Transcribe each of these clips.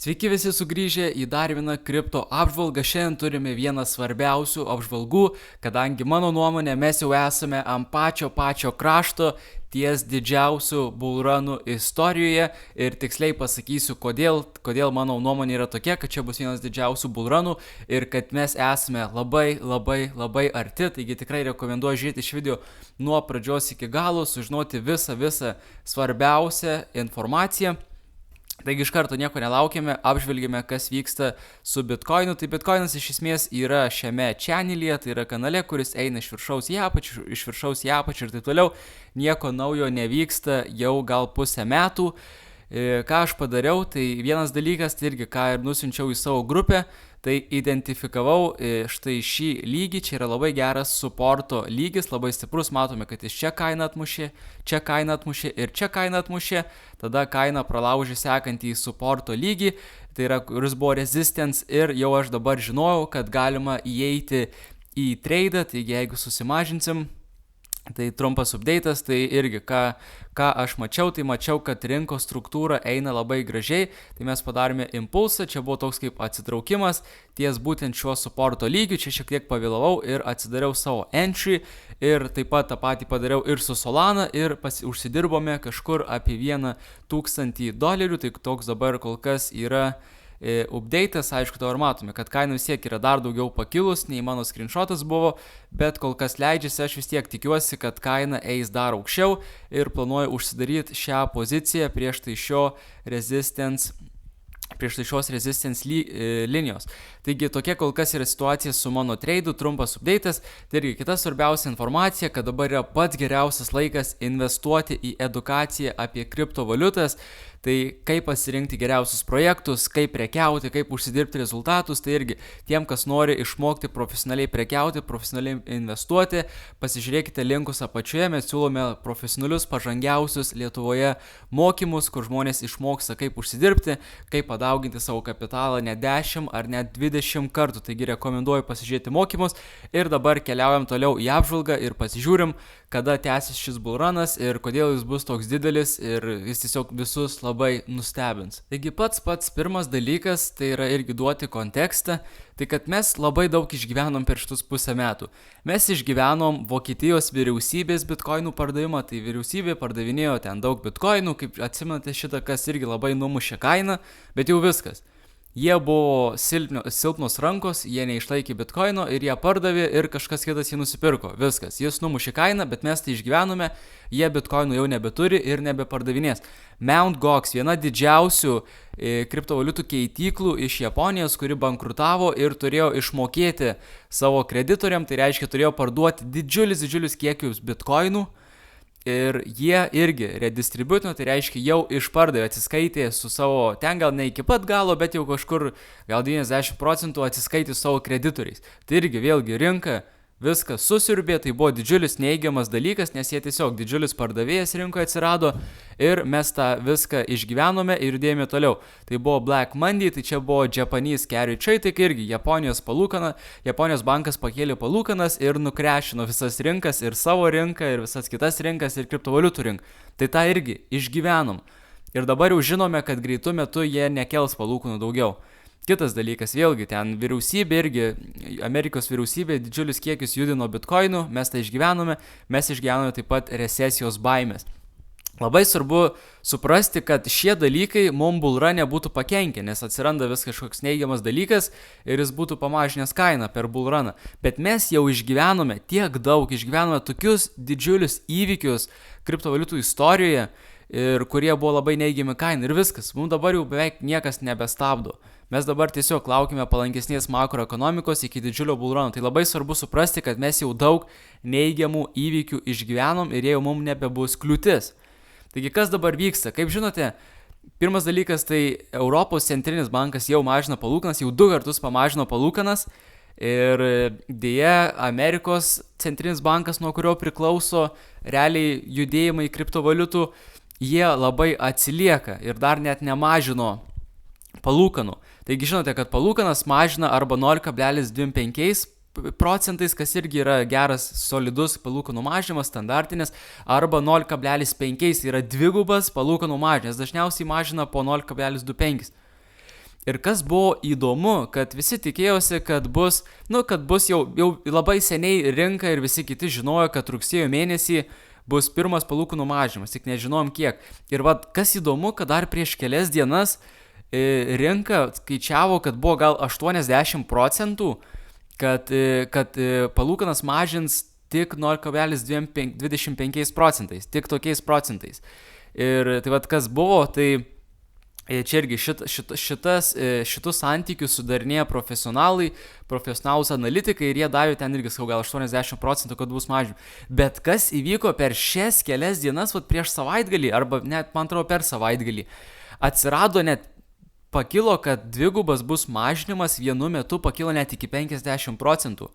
Sveiki visi sugrįžę į dar vieną kripto apžvalgą. Šiandien turime vieną svarbiausių apžvalgų, kadangi mano nuomonė mes jau esame ant pačio krašto ties didžiausių bullrunų istorijoje ir tiksliai pasakysiu, kodėl mano nuomonė yra tokia, kad čia bus vienas didžiausių bullrunų ir kad mes esame labai arti, taigi tikrai rekomenduoju žiūrėti šį video nuo pradžios iki galo, sužinoti visą svarbiausią informaciją. Taigi iš karto nieko nelaukime, apžvelgime, kas vyksta su Bitcoinu. Tai Bitcoinas iš esmės yra šiame channelyje, tai yra kanale, kuris eina iš viršaus į apačią ir taip toliau. Nieko naujo nevyksta jau gal pusę metų. Ką aš padariau, tai vienas dalykas, tai irgi ką ir nusiunčiau į savo grupę, tai identifikavau štai šį lygį, čia yra labai geras supporto lygis, labai stiprus, matome, kad jis čia kainą atmušė ir čia kainą atmušė, tada kaina pralaužė sekantį supporto lygį, tai yra, kuris buvo resistance ir jau aš dabar žinojau, kad galima įeiti į tradą, taigi jeigu susimažinsim, tai trumpas update'as, tai irgi ką aš mačiau, tai mačiau, kad rinkos struktūra eina labai gražiai, tai mes padarėme impulsą, čia buvo toks kaip atsitraukimas ties būtent šiuo supporto lygiu, čia šiek tiek pavėlavau ir atsidariau savo entry ir taip pat tą patį padariau ir su Solana ir užsidirbome kažkur apie $1,000, tai toks dabar kol kas yra update'as, aišku, dabar matome, kad kaina vis tiek yra dar daugiau pakilus, nei mano screenshotas buvo, bet kol kas leidžiasi, aš vis tiek tikiuosi, kad kaina eis dar aukščiau ir planuoju užsidaryti šią poziciją prieš tai šios resistance linijos. Taigi tokia kol kas yra situacija su mano trade'u, trumpas update'as. Tai irgi kita svarbiausia informacija, kad dabar yra pats geriausias laikas investuoti į edukaciją apie kriptovaliutas. Tai kaip pasirinkti geriausius projektus, kaip prekiauti, kaip užsidirbti rezultatus, tai irgi tiem, kas nori išmokti profesionaliai prekiauti, profesionaliai investuoti, pasižiūrėkite linkus apačioje, mes siūlome profesionalius, pažangiausius Lietuvoje mokymus, kur žmonės išmoksta, kaip užsidirbti, kaip padauginti savo kapitalą ne 10 ar net 20 kartų, taigi rekomenduoju pasižiūrėti mokymus ir dabar keliaujam toliau į apžvalgą ir pasižiūrim, kada tęsis šis bullrunas ir kodėl jis bus toks didelis ir jis tiesiog visus labai nustebins. Taigi pats pirmas dalykas, tai yra irgi duoti kontekstą, tai kad mes labai daug išgyvenom per šitus pusę metų. Mes išgyvenom Vokietijos vyriausybės bitkoinų pardavimą, tai vyriausybė pardavinėjo ten daug bitkoinų, kaip atsimenate šitą, kas irgi labai numušė kainą, bet jau viskas. Jie buvo silpnos rankos, jie neišlaikė bitkoino ir jie pardavė ir kažkas kitas jį nusipirko. Viskas, jis numušė kainą, bet mes tai išgyvenome, jie bitkoinų jau nebeturi ir nebepardavinės. Mt. Gox, viena didžiausių kriptovaliutų keityklų iš Japonijos, kuri bankrutavo ir turėjo išmokėti savo kreditoriam, tai reiškia turėjo parduoti didžiulius kiekius bitkoinų. Ir jie irgi redistributino, tai reiškia jau išpardavė, atsiskaitė su savo, ten gal ne iki pat galo, bet jau kažkur gal 90% atsiskaitė su savo kreditoriais. Tai irgi vėlgi rinka viską susiurbė, tai buvo didžiulis neigiamas dalykas, nes jie tiesiog didžiulis pardavėjas rinkoje atsirado ir mes tą viską išgyvenome ir judėjome toliau. Tai buvo Black Monday, tai čia buvo Japanese Carry Trade, tai irgi Japonijos bankas pakėlė palūkanas ir nukrešino visas rinkas ir savo rinką ir visas kitas rinkas ir kriptovaliutų rinką. Tai tą irgi išgyvenom. Ir dabar jau žinome, kad greitų metų jie nekels palūkanų daugiau. Kitas dalykas, vėlgi, ten vyriausybė irgi, Amerikos vyriausybė didžiulius kiekius judino bitkoinų, mes tai išgyvenome taip pat recesijos baimės. Labai svarbu suprasti, kad šie dalykai mums bullrun'e būtų pakenkę, nes atsiranda vis kažkoks neigiamas dalykas ir jis būtų pamažinęs kainą per bullrun'ą. Bet mes jau išgyvenome tokius didžiulius įvykius kriptovaliutų istorijoje, ir kurie buvo labai neigiami kainai ir viskas. Mums dabar jau beveik niekas nebestabdo. Mes dabar tiesiog laukime palankesnės makroekonomikos iki didžiulio bullruno. Tai labai svarbu suprasti, kad mes jau daug neigiamų įvykių išgyvenom ir jie jau mums nebebus kliūtis. Taigi kas dabar vyksta? Kaip žinote, pirmas dalykas tai Europos centrinis bankas jau mažina palūkanas, jau 2 kartus pamažino palūkanas. Ir dėja Amerikos centrinis bankas, nuo kurio priklauso realiai judėjimai kriptovaliutų, jie labai atsilieka ir dar net nemažino palūkanų. Taigi žinote, kad palūkanas mažina arba 0,25 procentais, kas irgi yra geras, solidus palūkanų mažinimas, standartinis, arba 0,5 yra dvigubas palūkanų mažinimas, dažniausiai mažina po 0,25. Ir kas buvo įdomu, kad visi tikėjosi, kad bus jau labai seniai rinka ir visi kiti žinojo, kad rugsėjo mėnesį bus pirmas palūkanų mažinimas, tik nežinojom kiek. Ir kas įdomu, kad dar prieš kelias dienas rinka skaičiavo, kad buvo gal 80%, kad palūkanas mažins tik 0,25 procentais, tik tokiais procentais. Ir tai kas buvo, tai čia irgi šitus santykius sudarinėja profesionalūs analitikai ir jie davė ten irgi gal 80%, kad bus mažinimas. Bet kas įvyko per šias kelias dienas, prieš savaitgalį, arba net, man atrodo, per savaitgalį, atsirado pakilo, kad dvigubas bus mažinimas vienu metu pakilo net iki 50%.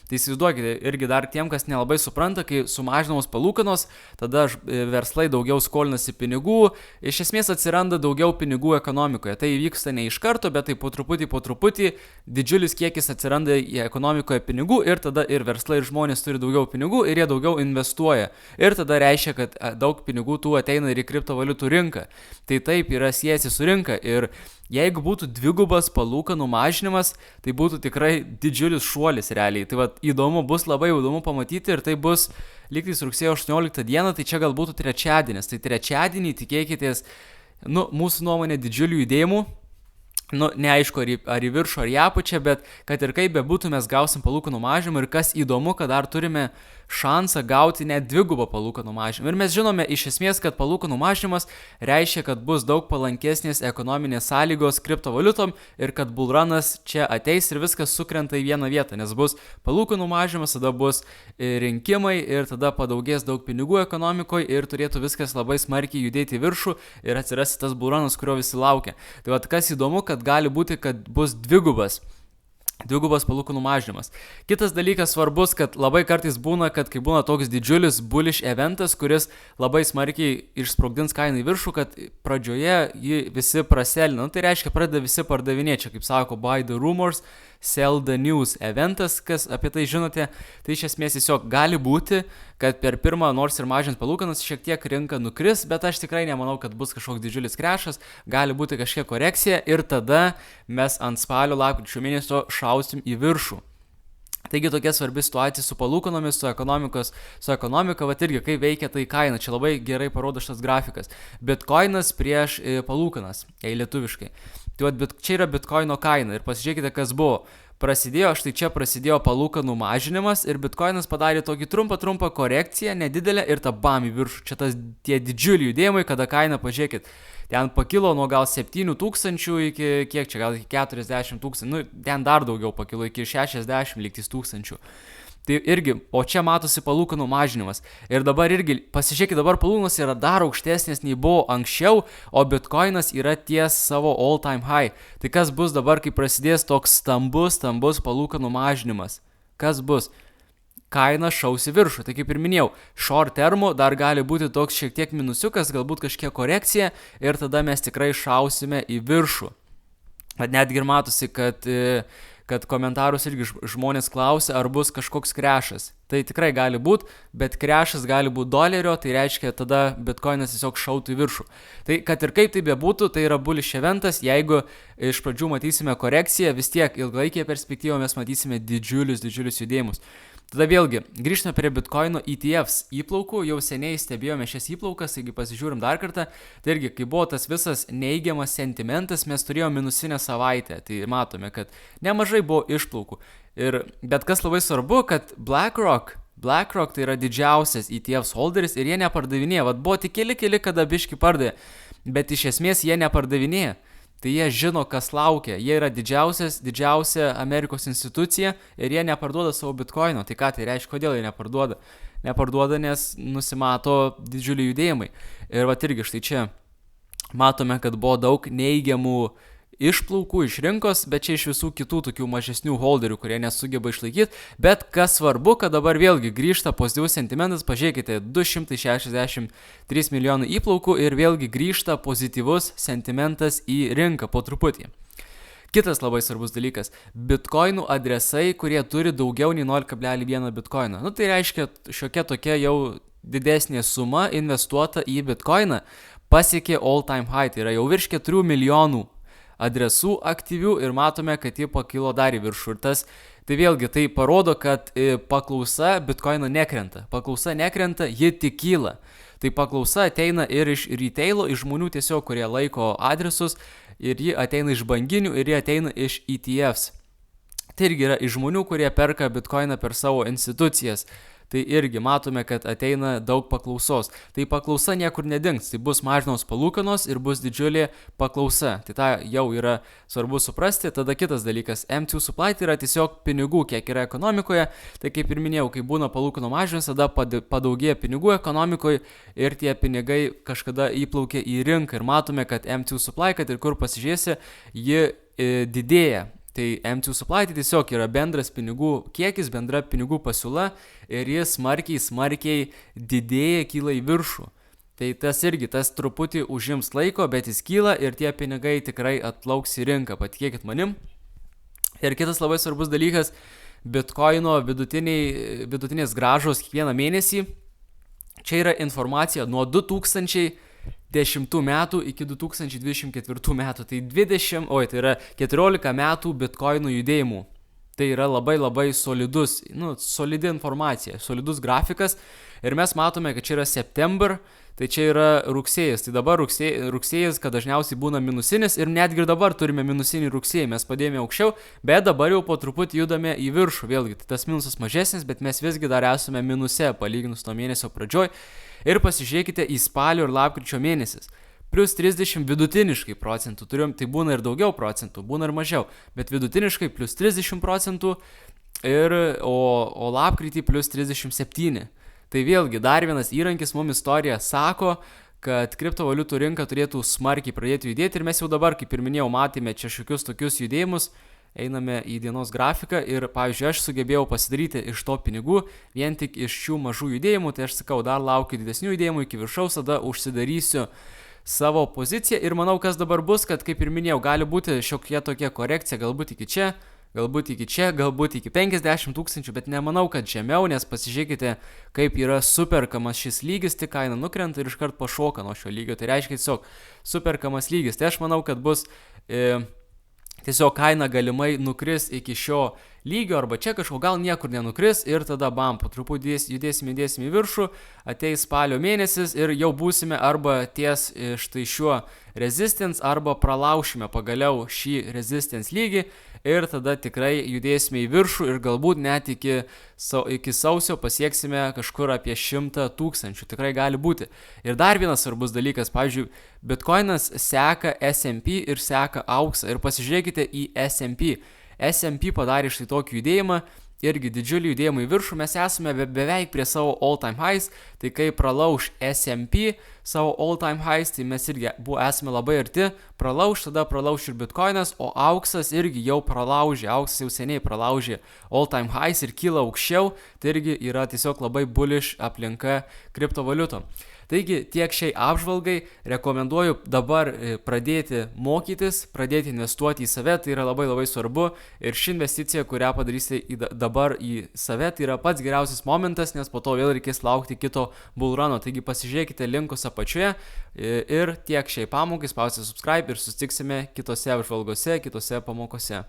Tai įsivaizduokite, irgi dar tiem, kas nelabai supranta, kai sumažinamos palūkanos, tada verslai daugiau skolinasi pinigų, iš esmės atsiranda daugiau pinigų ekonomikoje. Tai vyksta ne iš karto, bet tai po truputį didžiulis kiekis atsiranda į ekonomikoje pinigų ir tada ir verslai ir žmonės turi daugiau pinigų ir jie daugiau investuoja. Ir tada reiškia, kad daug pinigų tų ateina ir į kriptovaliutų rinką. Tai taip yra siejasi su rinka ir jeigu būtų dvigubas palūkanų mažinimas, tai būtų tikrai didžiulis šuolis realiai. Tai įdomu, bus labai įdomu pamatyti ir tai bus lygtais rugsėjo 18 dieną, tai čia gal būtų trečiadienis. Tai trečiadienį tikėkitės, mūsų nuomonė, didžiulių judėjimų. Neaišku, ar į viršų, ar į apačią, bet kad ir kaip bebūtų, mes gausim palūkanų mažinimą ir kas įdomu, kad dar turime šansą gauti net dvigubą palūkanų mažinimą. Ir mes žinome iš esmės, kad palūkanų mažinimas reiškia, kad bus daug palankesnės ekonominės sąlygos kriptovaliutom ir kad bullrunas čia ateis ir viskas sukrenta į vieną vietą, nes bus palūkanų mažinimas, tada bus rinkimai ir tada padaugės daug pinigų ekonomikoje ir turėtų viskas labai smarkiai judėti į viršų ir atsirasti tas bullrunas, kurio visi laukia. Tai kas įdomu, kad gali būti, kad bus dvigubas palūkanų mažinimas. Kitas dalykas svarbus, kad labai kartais būna, kad kai būna toks didžiulis bullish eventas, kuris labai smarkiai išsprogdins kainą į viršų, kad pradžioje jį visi praselina. Tai reiškia, pradeda visi pardavinėti, kaip sako, buy the rumors, sell the news eventas, kas apie tai žinote. Tai iš esmės tiesiog gali būti, kad per pirmą, nors ir mažins palūkanas, šiek tiek rinka nukris, bet aš tikrai nemanau, kad bus kažkoks didžiulis krešas, gali būti kažkiek korekcija ir tada mes ant spalio lapkričio mėnesio šausim į viršų. Taigi tokia svarbi situacija su palūkanomis, su ekonomika, irgi kaip veikia tai kaina. Čia labai gerai parodo šitas grafikas. Bitcoinas prieš palūkanas, lietuviškai. Tai čia yra bitcoino kaina ir pasižiūrėkite, kas buvo. Prasidėjo palūkanų mažinimas ir bitcoinas padarė tokį trumpą korekciją, nedidelę ir tą bam į viršų. Čia tie didžiuliai judėjimai, kada kaina, pažiūrėkit, ten pakilo nuo gal 7,000 iki kiek čia, gal iki 40,000, ten dar daugiau pakilo, iki 60 lygtis tūkstančių. Tai irgi, o čia matosi palūkanų mažinimas. Ir dabar irgi, pasižiūrėkit, dabar palūkanos yra dar aukštesnės nei buvo anksčiau, o bitcoinas yra ties savo all time high. Tai kas bus dabar, kai prasidės toks stambus palūkanų mažinimas? Kas bus? Kaina šaus į viršų. Tai kaip ir minėjau, short termu dar gali būti toks šiek tiek minusiukas, galbūt kažkiek korekcija ir tada mes tikrai šausime į viršų. Netgi ir matosi, kad komentarus irgi žmonės klausia, ar bus kažkoks krešas. Tai tikrai gali būti, bet krešas gali būti dolerio, tai reiškia tada bitcoinas tiesiog šautų į viršų. Tai kad ir kaip tai bebūtų, tai yra bullish eventas, jeigu iš pradžių matysime korekciją, vis tiek ilgalaikėje perspektyvoje mes matysime didžiulius judėjimus. Tada vėlgi, grįžtame prie bitcoino ETFs įplaukų, jau seniai stebėjome šias įplaukas, taigi pasižiūrim dar kartą, tai irgi, kai buvo tas visas neigiamas sentimentas, mes turėjome minusinę savaitę, tai matome, kad nemažai buvo išplaukų. Bet kas labai svarbu, kad BlackRock tai yra didžiausias ETFs holderis ir jie nepardavinėja, buvo tik keli kada biški pardavė, bet iš esmės jie nepardavinėja. Tai jie žino, kas laukia. Jie yra didžiausia Amerikos institucija ir jie neparduoda savo bitcoino. Tai ką tai reiškia, kodėl jie neparduoda? Neparduoda, nes nusimato didžiuliai judėjimai. Ir irgi štai čia matome, kad buvo daug neigiamų išplaukų iš rinkos, bet čia iš visų kitų tokių mažesnių holderių, kurie nesugeba išlaikyti. Bet kas svarbu, kad dabar vėlgi grįžta pozityvus sentimentas, pažiūrėkite, 263 milijonų įplaukų ir vėlgi grįžta pozityvus sentimentas į rinką po truputį. Kitas labai svarbus dalykas – bitcoinų adresai, kurie turi daugiau nei 0,1 bitcoino. Tai reiškia, šiokia tokia jau didesnė suma investuota į bitcoiną pasiekė all time high, tai yra jau virš 4 milijonų adresų aktyvių ir matome, kad ji pakilo dar į viršų. Ir tai vėlgi tai parodo, kad paklausa Bitcoino nekrenta. Paklausa nekrenta, ji tik kyla. Tai paklausa ateina ir iš retailo, iš žmonių tiesiog, kurie laiko adresus, ir ji ateina iš banginių, ir ji ateina iš ETFs. Tai irgi yra iš žmonių, kurie perka Bitcoiną per savo institucijas. Tai irgi matome, kad ateina daug paklausos. Tai paklausa niekur nedings, tai bus mažinamos palūkanos ir bus didžiulė paklausa. Tai tą jau yra svarbu suprasti. Tada kitas dalykas, M2 supply tai yra tiesiog pinigų, kiek yra ekonomikoje. Tai kaip ir minėjau, kai būna palūkanų mažinimas, tada padaugėja pinigų ekonomikoje ir tie pinigai kažkada įplaukia į rinką. Ir matome, kad M2 supply, kad ir kur pasižiūrėsi, ji didėja. Tai M2 supply tai tiesiog yra bendras pinigų kiekis, bendra pinigų pasiūla ir jis smarkiai didėja, kyla į viršų. Tai tas truputį užims laiko, bet jis kyla ir tie pinigai tikrai atplauks į rinką, patikėkit manim. Ir kitas labai svarbus dalykas, Bitcoino vidutinės grąžos kiekvieną mėnesį. Čia yra informacija nuo 2010 metų iki 2024 metų, tai tai yra 14 metų Bitcoinų judėjimų. Tai yra labai solidi informacija, solidus grafikas ir mes matome, kad čia yra September, tai čia yra rugsėjas. Tai dabar rugsėjas, kad dažniausiai būna minusinis ir netgi dabar turime minusinį rugsėjį, mes padėjome aukščiau, bet dabar jau po truputį judame į viršų, vėlgi tai tas minusas mažesnis, bet mes visgi dar esame minuse palyginus nuo mėnesio pradžioj. Ir pasižiūrėkite į spalio ir lapkričio mėnesis. Plus 30 vidutiniškai procentų turim, tai būna ir daugiau procentų, būna ir mažiau, bet vidutiniškai plus 30% o lapkritį plus 37. Tai vėlgi dar vienas įrankis mums istorija sako, kad kriptovaliutų rinka turėtų smarkiai pradėti judėti ir mes jau dabar, kaip ir minėjau, matėme čia šiokius tokius judėjimus. Einame į dienos grafiką ir, pavyzdžiui, aš sugebėjau pasidaryti iš to pinigų vien tik iš šių mažų judėjimų, tai aš sakau, dar laukiu didesnių judėjimų iki viršaus, tada užsidarysiu savo poziciją ir manau, kas dabar bus, kad, kaip ir minėjau, gali būti šiokia tokia korekcija, galbūt iki čia, galbūt iki 50 000, bet nemanau, kad žemiau, nes pasižiūrėkite, kaip yra superkamas šis lygis, tik kaina nukrenta ir iškart pašoka nuo šio lygio, tai reiškia tiesiog superkamas lygis, tai aš manau, kad bus tiesiog kaina galimai nukris iki šio lygio arba čia kažko gal niekur nenukris ir tada bam, po truputį judėsime į viršų, ateis spalio mėnesis ir jau būsime arba ties štai šiuo resistance arba pralaušime pagaliau šį resistance lygį ir tada tikrai judėsime į viršų ir galbūt net iki sausio pasieksime kažkur apie 100 000, tikrai gali būti. Ir dar vienas svarbus dalykas, pavyzdžiui, Bitcoinas seka S&P ir seka auksą ir pasižiūrėkite į S&P. S&P padarė štai tokį judėjimą, irgi didžiulį judėjimą į viršų, mes esame beveik prie savo all-time highs, tai kai pralauš S&P savo all-time highs, tai mes irgi esame labai arti, tada pralauš ir Bitcoinas, o auksas irgi jau auksas jau seniai pralaužė all-time highs ir kyla aukščiau, tai irgi yra tiesiog labai bullish aplinka kriptovaliutom. Taigi tiek šiai apžvalgai, rekomenduoju dabar pradėti mokytis, pradėti investuoti į save, tai yra labai svarbu ir ši investicija, kurią padarysite dabar į save, tai yra pats geriausias momentas, nes po to vėl reikės laukti kito bullruno, taigi pasižiūrėkite linkus apačioje ir tiek šiai pamokai, spauskite subscribe ir susitiksime kitose apžvalgose, kitose pamokose.